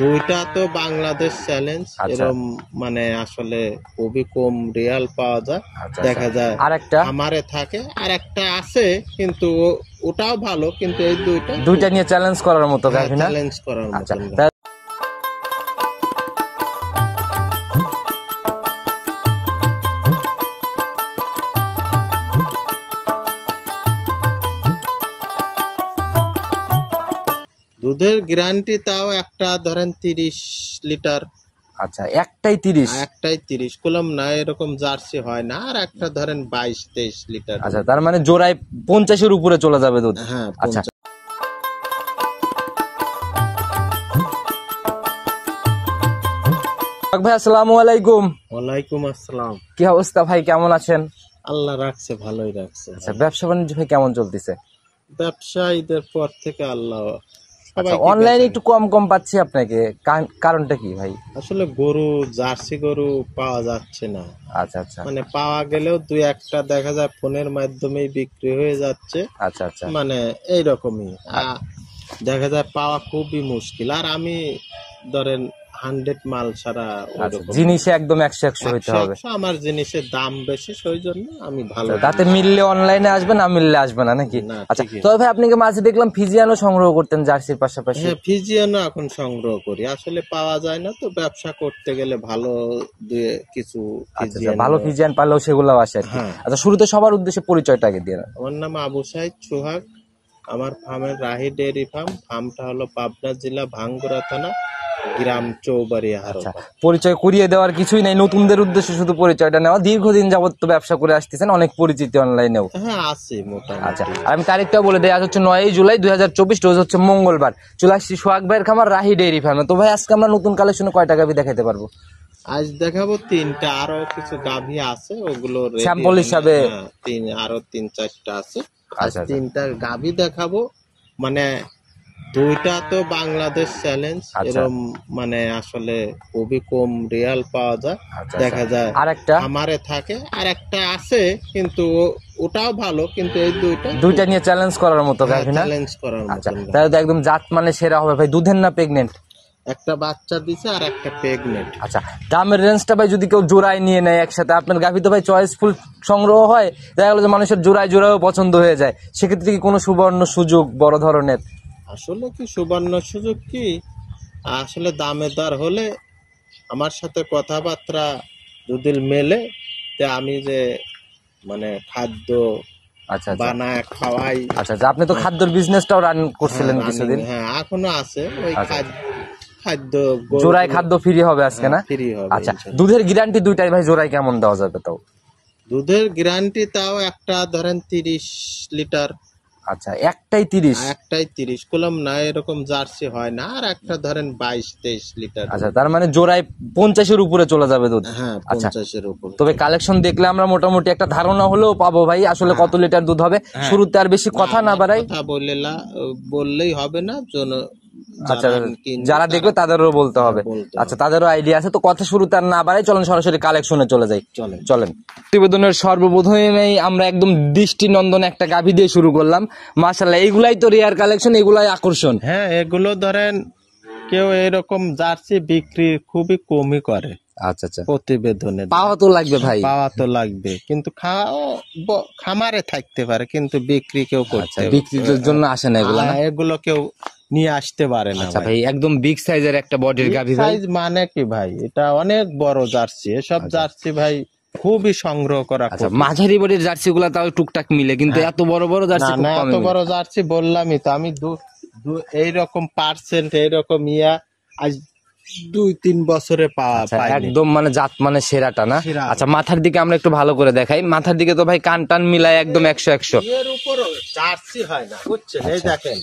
দুইটা তো বাংলাদেশ চ্যালেঞ্জ, আচ্ছা এরকম মানে আসলে খুবই কম রিয়াল পাওয়া যায়, আচ্ছা দেখা যায় আরেকটা আমারে থাকে। আর একটা আছে কিন্তু ওটাও ভালো, কিন্তু এই দুইটা নিয়ে চ্যালেঞ্জ করার মতো গাভী না? চ্যালেঞ্জ করার আচ্ছা মতন। দুধের গ্যারান্টি তাও একটা ধরেন 30 লিটার। আচ্ছা একটাই 30? একটাই 30 কলম না, এরকম জার্সি হয় না। আর একটা ধরেন 22-23 লিটার। আচ্ছা তার মানে জোড়ায় 50-এর উপরে চলে যাবে দুধ? হ্যাঁ। আচ্ছা ভাই আসসালামু আলাইকুম। ওয়ালাইকুম আসসালাম। কি অবস্থা ভাই, কেমন আছেন? আল্লাহ রাখছে, ভালোই রাখছে। আচ্ছা ব্যবসা বাণিজ্য ভাই কেমন চলতেছে? ব্যবসা ঈদের পর থেকে আল্লাহ আচ্ছা অনলাইনে একটু কম কম পাচ্ছি আপনাকে, কারণটা কি ভাই? আসলে গরু, জার্সি গরু পাওয়া যাচ্ছে না। আচ্ছা আচ্ছা মানে পাওয়া গেলেও দুই একটা দেখা যায় ফোনের মাধ্যমেই বিক্রি হয়ে যাচ্ছে। আচ্ছা আচ্ছা মানে এইরকমই দেখা যায় পাওয়া খুবই মুশকিল। আর আমি ধরেন 100 মাল ছাড়া জিনিসে একদম 100 হইতে হবে। আমার জিনিসের দাম বেশি, সেই জন্য আমি ভালো তাতে মিললে অনলাইনে আসবে, না মিললে আসবে না নাকি? আচ্ছা তবে ভাই আপনি মাঝে দেখলাম ফিজিয়ানও সংগ্রহ করতেন জার্সির পাশাপাশি। হ্যাঁ, ফিজিয়ানও এখন সংগ্রহ করি। আসলে পাওয়া যায় না তো, ব্যবসা করতে গেলে ভালো কিছু ভালো ফিজিয়ান পালেও সেগুলো আসে আর কি। আচ্ছা শুরুতে সবার উদ্দেশ্যে পরিচয়টা আগে দিয়ে। আমার নাম আবু সাইদ সোহাগ। আমার ফার্মের রাহি ডেয়ারি ফার্ম। ফার্মটা হলো পাবনা জেলা ভাঙ্গুড়া থানা, গ্রাম চৌবাড়িয়া হারোপা। পরিচয় করিয়ে দেওয়ার কিছুই নাই, নতুনদের উদ্দেশ্যে শুধু পরিচয়টা নেওয়া। দীর্ঘদিন যাবত তো ব্যবসা করে আসতেছেন, অনেক পরিচিতি অনলাইনেও। হ্যাঁ আছে মোটামুটি। আচ্ছা আমি তারিখটা বলে দেই, আজ হচ্ছে 9 জুলাই 2024, রোজ হচ্ছে মঙ্গলবার। চলে আসছি সোহাগ ভাইয়ের খামার রাহি ডেয়ারি ফার্মে। তো ভাই আজকে আমরা নতুন কালেকশনে কয়টা গাভী দেখাতে পারবো? আজ দেখাবো 3টা, আরো কিছু গাভী আছে, ওগুলো স্যাম্পল হিসাবে আরো 3-4টা আছে। আজ আচ্ছা 3টা গাভী দেখাবো। মানে দুইটা তো বাংলাদেশ চ্যালেঞ্জ, এরকম মানে আসলে খুবই কম রিয়াল পাওয়া যায়, দেখা যায় আরেকটা আমারে থাকে। আর একটা আছে কিন্তু ওটাও ভালো, কিন্তু এই দুইটা নিয়ে চ্যালেঞ্জ করার মতো গাভী না? চ্যালেঞ্জ করার মতো। তাহলে তো একদম জাত মানে সেরা হবে ভাই। দুধের না প্রেগনেন্ট? একটা বাচ্চা দিছে আর একটা প্রেগনেন্ট। আচ্ছা দামের রেঞ্জটা ভাই যদি কেউ জোড়ায় নিয়ে নেয় একসাথে, আপনার গাভী তো ভাই চয়েসফুল সংগ্রহ হয়, দেখা গেলো যে মানুষের জোড়ায় জোড়ায়ও পছন্দ হয়ে যায়, সেক্ষেত্রে কি কোনো সুবর্ণ সুযোগ বড় ধরনের? আসলে কি সুবর্ণ সুযোগ কি, আসলে দামের দর হলে আমার সাথে কথাবার্তা যদি মেলে, তে আমি যে মানে খাদ্য বানায় খাওয়াই। আচ্ছা আপনি তো খাদ্যের বিজনেসটাও রান করছিলেন কিছুদিন? হ্যাঁ এখনো আছে ওই খাদ্য, জোড়ায় খাদ্য ফ্রি হবে আজকে না? ফ্রি হবে। আচ্ছা দুধের গ্যারান্টি দুইটাই ভাই জোড়ায় কেমন দেওয়া যাবে তাও? দুধের গ্যারান্টি তাও একটা ধরেন 30 লিটার। আচ্ছা একটাই 30? একটাই 30 কলম না, এরকম জার্সি হয় না। আর একটা ধরেন 22-23 লিটার। আচ্ছা তার মানে জোড়ায় 50-এর উপরে চলে যাবে দুধ? হ্যাঁ 50-এর উপরে। তবে কালেকশন দেখলে আমরা মোটামুটি একটা ধারণা হলেও পাবো ভাই আসলে কত লিটার দুধ হবে। শুরুতে আর বেশি কথা না বাড়াই, বললেই হবে না। আচ্ছা যারা দেখবে তাদেরও বলতে হবে। আচ্ছা তাদেরও আইডিয়া আছে, তো কথা শুরুতে আর না বাড়াই, চলেন সরাসরি কালেকশনে চলে যাই। চলেন। প্রতিবেদনের সর্বপ্রথমেই আমরা একদম দৃষ্টিনন্দন একটা গাভী দিয়ে শুরু করলাম। মাশাআল্লাহ এইগুলাই তো রেয়ার কালেকশন, এগুলাই আকর্ষণ। হ্যাঁ এগুলো ধরেন কেউ এরকম জার্সি বিক্রি খুবই কমই করে। আচ্ছা আচ্ছা প্রতিবেদনে পাওয়া তো লাগবে ভাই, পাওয়া তো লাগবে, কিন্তু খামারে থাকতে পারে কিন্তু বিক্রি কেউ করছে, বিক্রির জন্য আসে না এগুলো। এগুলো কেউ নিয়ে আসতে পারে না। আচ্ছা ভাই একদম বিগ সাইজের একটা বডির গাভী ভাই। সাইজ মানে কি ভাই, এটা অনেক বড় জার্সি। এসব জার্সি ভাই খুবই সংগ্রহ করা। আচ্ছা মাঝারি বডির জার্সি গুলা তাও টুকটাক মিলে, কিন্তু এত বড় বড় জার্সি খুব কম। এত বড় জার্সি বললামই তো আমি, এইরকম পার্সেন্ট এইরকম আজ 2-3 বছরে পাওয়া একদম মানে জাত মানে সেরাটা না? আচ্ছা মাথার দিকে আমরা একটু ভালো করে দেখাই। মাথার দিকে তো ভাই কান টান মিলায় একদম 100 এর উপর জার্সি হয় না বুঝছেন। এই দেখেন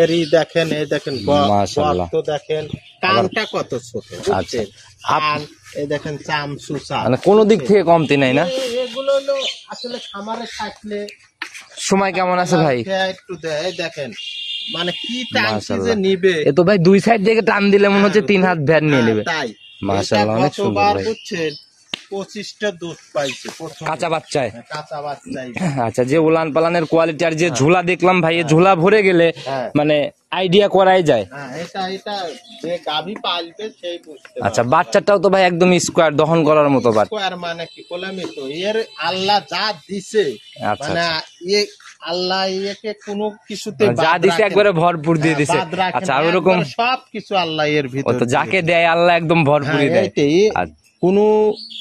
এরই দেখেন, এই দেখেন মাশাআল্লাহ, তো দেখেন কানটা কত ছোট বুঝছেন। এই দেখেন চামচুচা, মানে কোন দিক থেকে কমতি নাই না? এগুলো হলো আসলে খামারে থাকলে সময় কেমন আছে ভাই একটু দেখেন মানে কি টানছি যে নিবে। এ তো ভাই দুই সাইড থেকে টান দিলে মনে হচ্ছে 3 হাত ভ্যান নিয়ে নেবে। তাই মাশাআল্লাহ অনেক সুন্দর ভাই। বুঝছেন 25টা দুধ পাইছে প্রথম কাঁচা বাচ্চায়। কাঁচা বাচ্চাই। আচ্ছা, যে উলান পালানের কোয়ালিটি আর যে ঝোলা দেখলাম ভাই, এই ঝোলা ভরে গেলে মানে আইডিয়া করাই যায়। হ্যাঁ, এটা যে গাভী পালবে সেই বুঝতে পারবে। আচ্ছা, বাচ্চাটাও তো ভাই একদম স্কোয়ার, দহন করার মতো বাচ্চা। স্কোয়ার মানে কি বললামই তো, এর আল্লাহ যা দিছে, আচ্ছা, মানে আল্লাহ একে কোনো কিছুতে যা দিছে একবারে ভরপুর দিয়ে দিছে। আচ্ছা, আর ওরকম সবকিছু আল্লাহ এর ভিতর, যাকে দেয় আল্লাহ একদম ভরপুরই দেয়। কোনো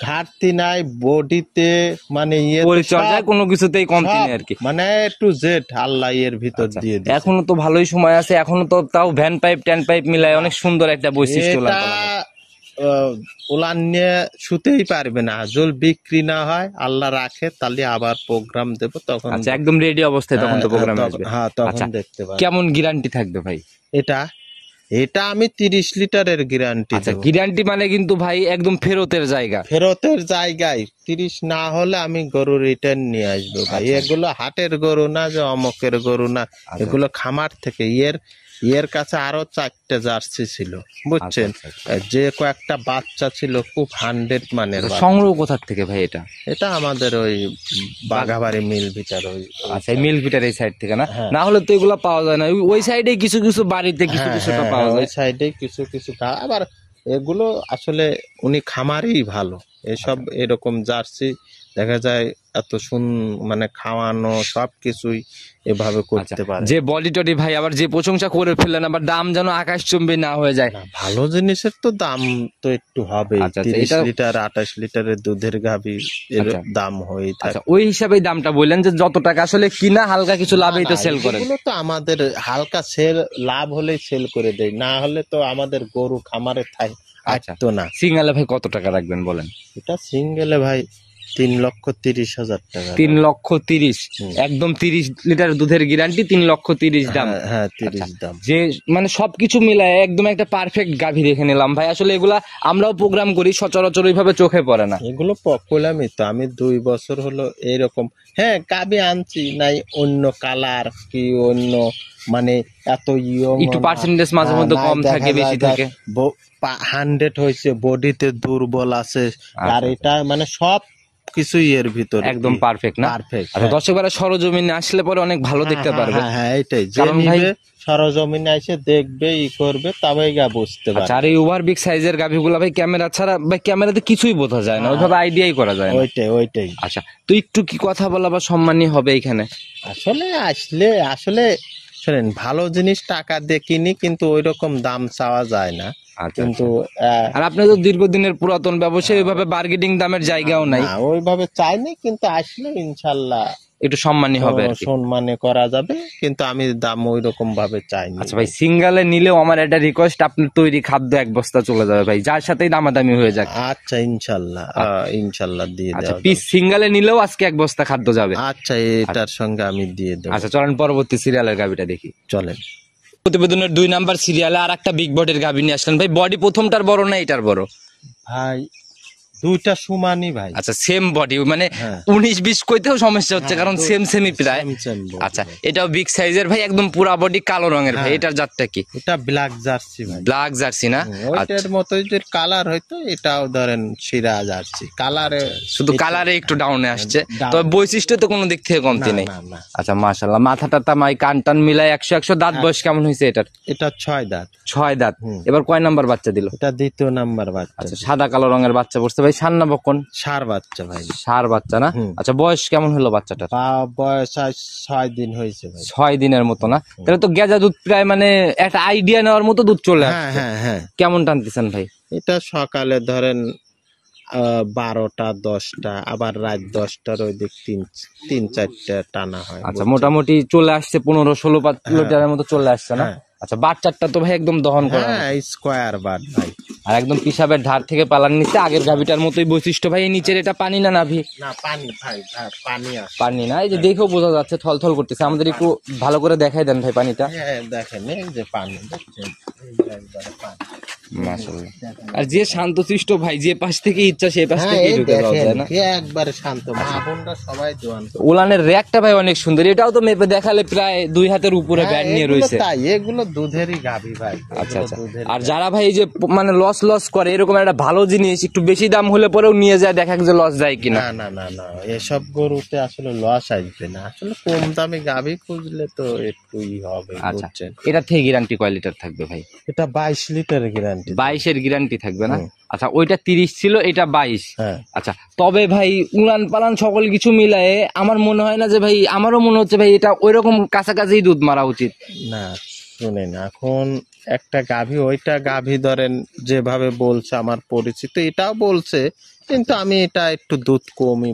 ঘাটতি নাই বডিতে, মানে পরিচর্যায় কোনো কিছুতেই কমতি নেই আর কি, মানে টু জেড আল্লাহ এর ভিতর দিয়ে দিয়েছে। এখনো তো ভালোই সময় আছে, এখনো তো তাও ভ্যান পাইপ ট্যান পাইপ মিলায় অনেক সুন্দর একটা বৈশিষ্ট্য। ওলান নিয়ে শুতেই পারবে না, জল বিক্রি না হয় আল্লাহ রাখে, তাহলে আবার প্রোগ্রাম দেবো তখন। আচ্ছা, একদম রেডি অবস্থায় তখন তো প্রোগ্রাম আসবে। হ্যাঁ, তখন দেখতে পারবে। কেমন গ্যারান্টি থাকবে ভাই এটা আমি 30 লিটারের গ্যারান্টি। আচ্ছা, গ্যারান্টি মানে কিন্তু ভাই একদম ফেরতের জায়গায় 30 না হলে আমি গরু রিটার্ন নিয়ে আসবো ভাই। এগুলো হাটের গরু না যে অমকের গরু না, এগুলো খামার থেকে। এর কাছে আরো 4টে জার্সি ছিল, বুঝছেন, যে কয়েকটা বাচ্চা ছিল খুব 100 মানের। সংগ্রহ কোথা থেকে ভাই এটা আমাদের ওই বাঘাবাড়ি মিল ভিটার। ওই আচ্ছা, মিল ভিটার এই সাইড থেকে না হলে তো এগুলো পাওয়া যায় না। ওই সাইডে কিছু কিছু বাড়িতে কিছু কিছুটা পাওয়া যায়, ওই সাইডে কিছু কিছু। আবার এগুলো আসলে উনি খামারই ভালো, এসব এরকম জার্সি দেখা যায় এত মানে খাওয়ানো সবকিছুই এভাবে করতে পারে। যে বডি টডি ভাই, আবার যে প্রশংসা করে ফেললেন, আবার দাম যেন আকাশচুম্বী না হয়ে যায়। ভালো জিনিসের তো দাম তো একটু হবে। 30 লিটার 28 লিটারের দুধের গাভী এর দাম হয়েই থাকে। ওই হিসাবে দামটা বললেন যে যত টাকা আসলে কিনা, হালকা কিছু লাভেই তো সেল করেন। এগুলো তো আমাদের হালকা লাভ হলেই সেল করে দেয়, না হলে তো আমাদের গরু খামারে থাকে তো না। সিঙ্গেলে ভাই কত টাকা রাখবেন বলেন? এটা সিঙ্গেলে ভাই 3,30,000 টাকা। 3,30,000 একদম 30 লিটার দুধের গ্যারান্টি, 3,30,000 দাম। হ্যাঁ, 30 দাম। যে মানে সবকিছু মিলায় একদম একটা পারফেক্ট গাভী দেখে নিলাম ভাই। আসলে এগুলা আমরাও প্রোগ্রাম করি, সচরাচর ওইভাবে চোখে পড়ে না এগুলো। পকুলামই তো, আমি 2 বছর হলো এইরকম। হ্যাঁ, গাভী আনছি নাই অন্য কালার কি অন্য, মানে এত একটু পার্সেন্টেজ মাঝে মধ্যে কম থাকে, বেশি থাকে। 100 হয়েছে, বডিতে দুর্বল আছে, আর এটা মানে সব কিছুই এর ভিতরে একদম পারফেক্ট না? পারফেক্ট। দর্শকরা সরজমিনে আসলে পরে অনেক ভালো দেখতে পারবে। হ্যাঁ, এটাই, যে নিবে সরজমিনে এসে দেখবে, করবে, তবে বুঝতে পারবে। আর এই ওভার বিগ সাইজের গাভীগুলো ভাই ক্যামেরা ছাড়া, ভাই ক্যামেরাতে কিছুই বোঝা যায় না, ওইভাবে আইডিয়াই করা যায় না। ওইটাই। আচ্ছা, তো একটু কি কথা বলা বা সম্মানী হবে এখানে? আসলে শোনেন, ভালো জিনিস টাকা দিয়ে কিনি, কিন্তু ওই রকম দাম চাওয়া যায় না। কিন্তু আর আপনি তো দীর্ঘদিনের পুরাতন ব্যবসায়ী, ওইভাবে বার্গেনিং দামের জায়গাও নাই, ওইভাবে চাইনি। কিন্তু আসলে ইনশাল্লাহ একটু সম্মানী হবে, সম্মানে করা যাবে, কিন্তু আমি দাম ওই রকম ভাবে চাইনি। আচ্ছা ভাই, সিঙ্গেলে নিলেও আমার একটা রিকোয়েস্ট, আপনার তৈরি খাদ্য 1 বস্তা চলে যাবে ভাই, যার সাথেই দামাদামি হয়ে যাক। আচ্ছা, ইনশাল্লাহ দিয়ে দেব। পিস সিঙ্গেলে নিলেও আজকে 1 বস্তা খাদ্য যাবে। আচ্ছা, এটার সঙ্গে আমি দিয়ে দেব। আচ্ছা, চলেন পরবর্তী সিরিয়ালের গাভিটা দেখি। চলেন। প্রতিবেদনের 2 নাম্বার সিরিয়ালে আর একটা বিগ বডির গাভি নিয়ে আসলেন ভাই। বডি প্রথমটার বড় না এটার বড়? ভাই দুইটা সমানই ভাই। আচ্ছা, সেম বডি, মানে 19-20 কইতেও সমস্যা হচ্ছে, কারণ সেমই প্রায়। আচ্ছা, এটাও বিগ সাইজের ভাই, একদম পুরা বডি কালো রঙের ভাই। এটার জাতটা কি? এটা ব্ল্যাক জার্সি ভাই। ব্ল্যাক জার্সি না? ওইটার মতোই যে কালার হয়তো, এটাও ধরেন শিরা জার্সি কালারে, শুধু কালারে একটু ডাউনে আসছে, তবে বৈশিষ্ট্য তো কোনো দিক থেকে কমতি নেই। আচ্ছা, মাশাআল্লাহ। মাথাটা তামাই কান টান মিলাই 100 দাঁত। বয়স কেমন হয়েছে এটার? এটা 6 দাঁত। 6 দাঁত। এবার কয় নাম্বার বাচ্চা দিল? এটা 2য় নাম্বার বাচ্চা। আচ্ছা, সাদা কালো রঙের বাচ্চা পড়ছে ভাই। সার না বকন? সার বাচ্চা ভাই। সার বাচ্চা না? আচ্ছা, বয়স কেমন হলো বাচ্চাটার? বয়স 6 দিন হয়েছে ভাই। 6 দিনের মতো না? তাহলে তো গেজা দুধ প্রায়, মানে একটা আইডিয়া নেওয়ার মতো দুধ চলে আসছে। হ্যাঁ। কেমন টানতেছেন ভাই? এটা সকালে ধরেন 12টা 10টা, আবার রাত 10টার ওই দিক 3-4টা টানা হয়। আচ্ছা, মোটামুটি চলে আসছে 15-16 লিটারের মতো চলে আসছে না? আচ্ছা, বাচ্চাটা তো ভাই একদম দহন করা, স্কোয়ার বাট ভাই, আর একদম পিসাবের ধার থেকে পালার নিচে আগের গাভিটার মতোই বৈশিষ্ট্য ভাই। এই নিচের এটা পানি না নাভি? না, পানি ভাই, পানি না? এই যে দেখেও বোঝা যাচ্ছে থলথল করতেছে। আমাদের একটু ভালো করে দেখাই দেন ভাই পানিটা। দেখেন, এই যে পানি দেখছেন, মাশাআল্লাহ। আর যে শান্তশিষ্ট ভাই, যে পাশ থেকে ইচ্ছা সে পাশ থেকে ঢুকে যাওয়া যায় না, একবারে শান্ত, মা বোনরা সবাই দোয়ান। উলানের র্যাকটা ভাই অনেক সুন্দর, এটাও তো মেপে দেখালে প্রায় 2 হাতের উপরে ব্যাট নিয়ে রয়েছে। তাই এগুলো দুধেরই গাভী ভাই। আচ্ছা আচ্ছা। আর যারা ভাই এই যে মানে লস করে, এরকম একটা ভালো জিনিস একটু বেশি দাম হলে পরেও নিয়ে যায়, দেখা যে লস যায় কিনা। না না না না, এসব গরুতে আসলে লস আসবে না, আসলে কম দামে গাভী খুঁজলে তো একটুই হবে। আচ্ছা, এটা থেকে গ্যারান্টি কয় লিটার থাকবে ভাই? এটা 22 লিটারের গ্যারান্টি। 22-এর গ্যারান্টি থাকবে না? আচ্ছা, ওইটা 30 ছিল, এটা 22। হ্যাঁ। আচ্ছা, তবে ভাই উলান পালান সকল কিছু মিলায়ে আমার মনে হয় না যে ভাই, আমারও মনে হচ্ছে ভাই এটা ওইরকম কাছাকাছি দুধ মারা উচিত না। শুনেন, এখন একটা গাভী, ওইটা গাভী ধরেন যেভাবে বলছে আমার পরিচিত, এটাও বলছে, কিন্তু আমি এটা একটু দুধ কমই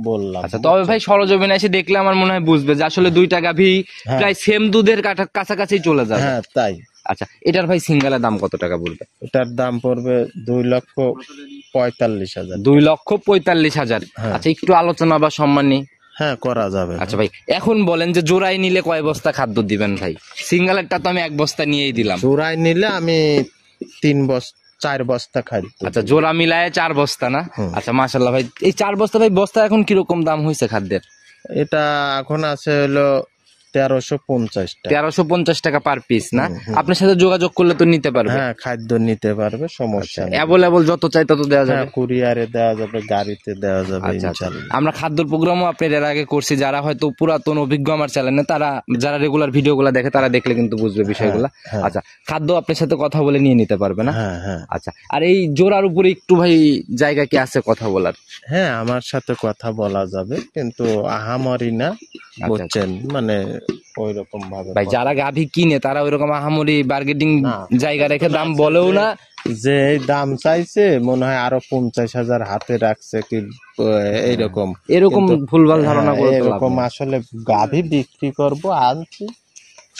বললাম। আচ্ছা, তবে ভাই সরজমিনে এসে দেখলে আমার মনে হয় বুঝবে যে আসলে দুইটা গাভী প্রায় সেম দুধের কাছাকাছি চলে যাবে। হ্যাঁ তাই। আচ্ছা, এটার ভাই সিঙ্গেলের দাম কত টাকা পড়বে? এটার দাম পড়বে 2,45,000। 2,45,000। আচ্ছা, একটু আলোচনা বা সম্মানী হ্যাঁ করা যাবে। আচ্ছা ভাই, এখন বলেন যে জোড়াই নিলে কয় বস্তা খাদ্য দিবেন ভাই? সিঙ্গেলেরটা তো আমি 1 বস্তা নিয়েই দিলাম, জোড়াই নিলে আমি 4 বস্তা খাদ্য। আচ্ছা, জোড়া মিলায় 4 বস্তা না? আচ্ছা মাশাআল্লাহ ভাই, এই 4 বস্তা ভাই, বস্তা এখন কিরকম দাম হয়েছে খাদ্যের? এটা এখন আছে হলো 1350 টাকা। 1350 টাকা পার পিস না? আপনার সাথে যোগাযোগ করলে তো নিতে পারবে? হ্যাঁ, খাদ্য নিতে পারবে, সমস্যা নেই। অ্যাভেলেবল যত চাই তত দেওয়া যাবে, কুরিয়ারে দেওয়া যাবে, গাড়িতে দেওয়া যাবে ইনশাআল্লাহ। আমরা খাদ্যর প্রোগ্রামও আপনাদের এর আগে করছি, যারা হয়তো পুরাতন অভিজ্ঞ আমার চ্যানেলে, তারা যারা রেগুলার ভিডিওগুলো দেখে তারা দেখলে কিন্তু বুঝবে বিষয়গুলো। আচ্ছা, খাদ্য আপনার সাথে কথা বলে নিয়ে নিতে পারবে না? হ্যাঁ হ্যাঁ। আচ্ছা, আর এই জোড়ার উপরে একটু ভাই জায়গা কি আছে কথা বলার? হ্যাঁ, আমার সাথে কথা বলা যাবে, কিন্তু আহামরি না, বুঝছেন, মানে ওইরকম ভাবে ভাই যারা গাভী কিনে তারা ওইরকম আহামরি বার্গেটিং জায়গা রেখে দাম বলেও না, যে দাম চাইছে মনে হয় আরো 50,000 হাতে রাখছে কি এরকম ভুলভাল ধারণা করে। এরকম আসলে গাভী বিক্রি করব, আনছি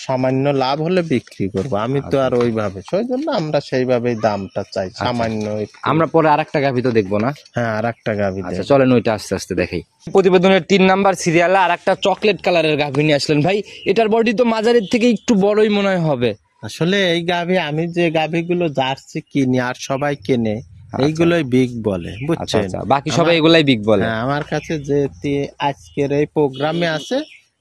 সামান্য লাভ হলে বিক্রি করব, আমি তো আর ওইভাবে, সেই জন্য আমরা সেইভাবেই দামটা চাই সামান্য। আমরা পরে আরেকটা গাভী তো দেখবো না? হ্যাঁ, আরেকটা গাভী। আচ্ছা চলেন ওইটা আস্তে আস্তে দেখাই। প্রতিবেদনের 3 নাম্বার সিরিয়ালে আরেকটা চকলেট কালারের গাভী নিয়ে আসলেন ভাই, এটার বডি তো মাঝারির থেকে একটু বড়ই মনে হয় হবে। আসলে এই গাভী, আমি যে গাভীগুলো জার্সি কিনি আর সবাই কেনে, এইগুলোই বিগ বলে, বুঝছেন? বাকি সবাই এগুলাই বিগ বলে। আমার কাছে যে আজকের এই প্রোগ্রামে আছে,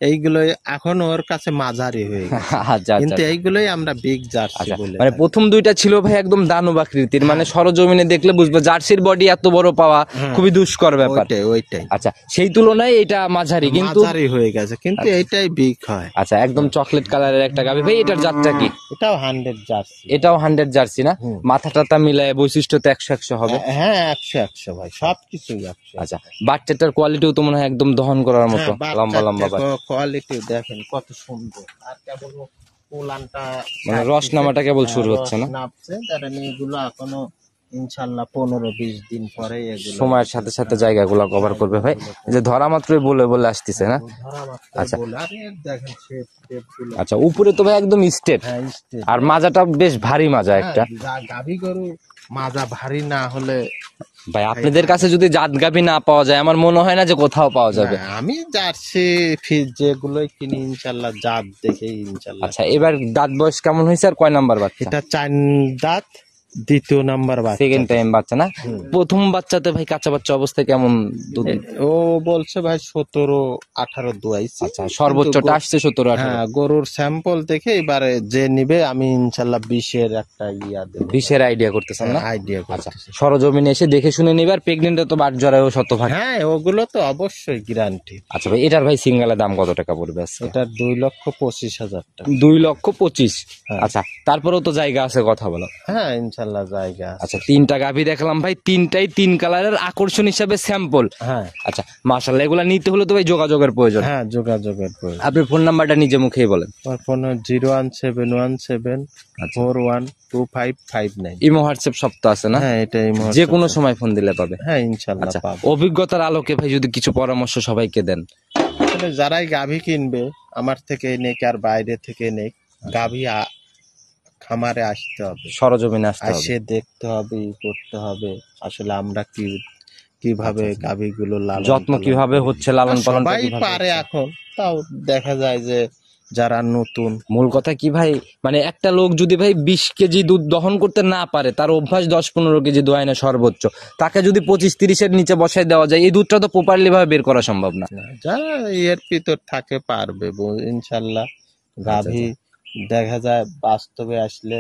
এইগুলোই এখন ওর কাছে মাঝারি হয়ে গেছে, কিন্তু এইগুলোই আমরা বিগ জার্সি বলে। মানে প্রথম দুইটা ছিল ভাই একদম দানব আকৃতির, মানে সরজমিনে দেখলে বুঝবে জার্সির বডি এত বড় পাওয়া খুবই দুষ্কর ব্যাপার। ওইটাই। আচ্ছা, সেই তুলনায় এটা মাঝারি, কিন্তু মাঝারি হয়ে গেছে, কিন্তু এইটাই বিগ হয়। আচ্ছা, একদম চকলেট কালারের একটা গাভী ভাই, এটার জাতটা কি? এটাও 100 জার্সি। এটাও 100 জার্সি না? মাথা টাথা মিলায় বৈশিষ্ট্য তো 100 হবে? হ্যাঁ, 100 ভাই, সবকিছুই 100। আচ্ছা, বাচ্চাটার কোয়ালিটিও তো মনে হয় একদম দহন করার মতো, লম্বা লম্বা কোয়ালিটি দেখেন কত সুন্দর। আর কেবল উলানটা, মানে রসনামাটা কেবল শুরু হচ্ছে না, এগুলো এখনো ইনশাআল্লাহ 15-20 দিন পরে এগুলো সময়ের সাথে সাথে জায়গাগুলো কভার করবে ভাই, যে ধরা মাত্রই বলে আসতেছে না? আচ্ছা দেখেন শেপগুলো। আচ্ছা, উপরে তো ভাই একদম স্টেট, আর মাজাটা বেশ ভারী মাজা একটা। গাভী গরু মাজা ভারী না হলে ভাই আপনাদের কাছে যদি জাত গাভী না পাওয়া যায়, আমার মনে হয় না যে কোথাও পাওয়া যাবে। আমি জার্সি যেগুলোই কিনি ইনশাআল্লাহ জাত দেখে ইনশাআল্লাহ। আচ্ছা, এবার দাঁত বয়স কেমন হয়েছে আর কয় নাম্বার বাচ্চা? এটা 4 দাঁত, 2য় নাম্বার বাচ্চা, সেকেন্ড টাইম বাচ্চা না? প্রথম বাচ্চাতে ভাই কাঁচা বাচ্চা অবস্থায় কেমন দুধ? ও বলছে ভাই 17-18 দুয়াইছে। আচ্ছা, সর্বোচ্চটা আসছে 17-18। হ্যাঁ, গরুর স্যাম্পল দেখে এবারে যে নিবে আমি ইনশাআল্লাহ 20-এর একটা ইয়া দেব। 20-এর আইডিয়া করতেছেন না? আইডিয়া। আচ্ছা, সরজমিনে এসে দেখে শুনে নিবে। আর প্রেগনেন্টে তো বাট জরায়ও 100%। হ্যাঁ, ওগুলো তো অবশ্যই গ্যারান্টি। আচ্ছা ভাই, এটার ভাই সিঙ্গেলের দাম কত টাকা পড়বে আজকে? এটার 2,25,000 টাকা। 2,25,000। আচ্ছা, তারপরেও তো জায়গা আছে কথা বলো? হ্যাঁ, ইনশাআল্লাহ জায়গা। আচ্ছা, 3টা গাভী দেখলাম ভাই, 3টাই 3 কালারের, আকর্ষণ হিসাবে স্যাম্পল। হ্যাঁ। আচ্ছা মাশাআল্লাহ, এগুলা নিতে হলে তো ভাই যোগাযোগের প্রয়োজন। হ্যাঁ, যোগাযোগের প্রয়োজন। আপনার ফোন নাম্বারটা নিজে মুখেই বলেন। আমার ফোন 01717412559। ইমো হোয়াটসঅ্যাপ সব তো আছে না? হ্যাঁ, এটা ইমো, যে কোনো সময় ফোন দিলে পাবে। হ্যাঁ ইনশাআল্লাহ পাবে। অভিজ্ঞতার আলোকে ভাই যদি কিছু পরামর্শ সবাইকে দেন। আসলে যারাই গাভী কিনবে আমার থেকে নেক আর বাইরে থেকে নেক, গাভী খামারে আসতে হবে, সরজমিনে আসতে হবে, এসে দেখতে হবে, করতে হবে আসলে আমরা কিভাবে গাভীগুলো লালন যত্ন কিভাবে হচ্ছে, লালন পালন সবাই পারে এখন। তাও দেখা যায় যে যারা নতুন। মূল কথা কি ভাই, মানে একটা লোক যদি ভাই 20 কেজি দুধ দহন করতে না পারে, তার অভ্যাস 10-15 কেজি দোয়ায় না সর্বোচ্চ, তাকে যদি 25-30-এর নিচে বসায় দেওয়া যায়, এই দুধটা তো প্রপারলি ভাবে বের করা সম্ভব না। যারা এর ভিতর থাকে পারবে ইনশাল্লাহ। গাভী দেখা যায় বাস্তবে আসলে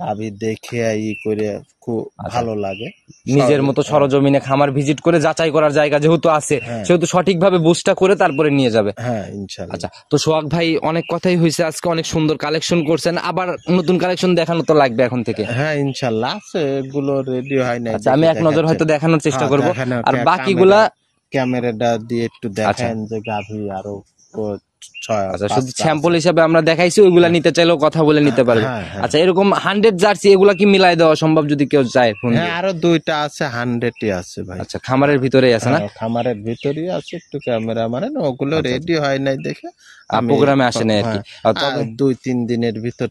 গাভী দেখে ই করে খুব ভালো লাগে। নিজের মতো সরজমিনে খামার ভিজিট করে যাচাই করার জায়গা যেহেতু আছে, সেহেতু সঠিকভাবে বুঝটা করে তারপরে নিয়ে যাবে। হ্যাঁ ইনশাল্লাহ। আচ্ছা, তো সোহাগ ভাই অনেক কথাই হয়েছে আজকে, অনেক সুন্দর কালেকশন করছেন, আবার নতুন কালেকশন দেখানো তো লাগবে এখন থেকে। হ্যাঁ ইনশাল্লাহ আছে, এগুলো রেডি হয় না। আচ্ছা, আমি এক নজর হয়তো দেখানোর চেষ্টা করব, আর বাকিগুলা ক্যামেরাটা দিয়ে একটু দেখেন যে গাভী আরো আচ্ছা, শুধু স্যাম্পল হিসাবে আমরা দেখাইছি, ওইগুলা নিতে চাইলেও কথা বলে নিতে পারবে। আচ্ছা, এরকম 100 জার্সি এগুলা কি মিলাই দেওয়া সম্ভব যদি কেউ চায়? হ্যাঁ, আরো 2টা আছে, 100ই আছে ভাই। আচ্ছা, খামারের ভিতরেই আছে না? খামারের ভিতরেই আছে, একটু ক্যামেরা মানে ওগুলো রেডি হয় নাই দেখে প্রোগ্রামে আসে না আর কি। 2-3 দিনের ভিতর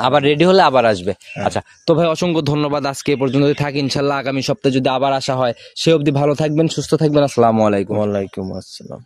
আবার রেডি হলে আবার আসবে। আচ্ছা, তো ভাই অসংখ্য ধন্যবাদ, আজকে এ পর্যন্ত থাকি, ইনশাল্লাহ আগামী সপ্তাহে যদি আবার আসা হয়, সে অবধি ভালো থাকবেন, সুস্থ থাকবেন। আসসালামু আলাইকুম। ওয়ালাইকুম আসসালাম।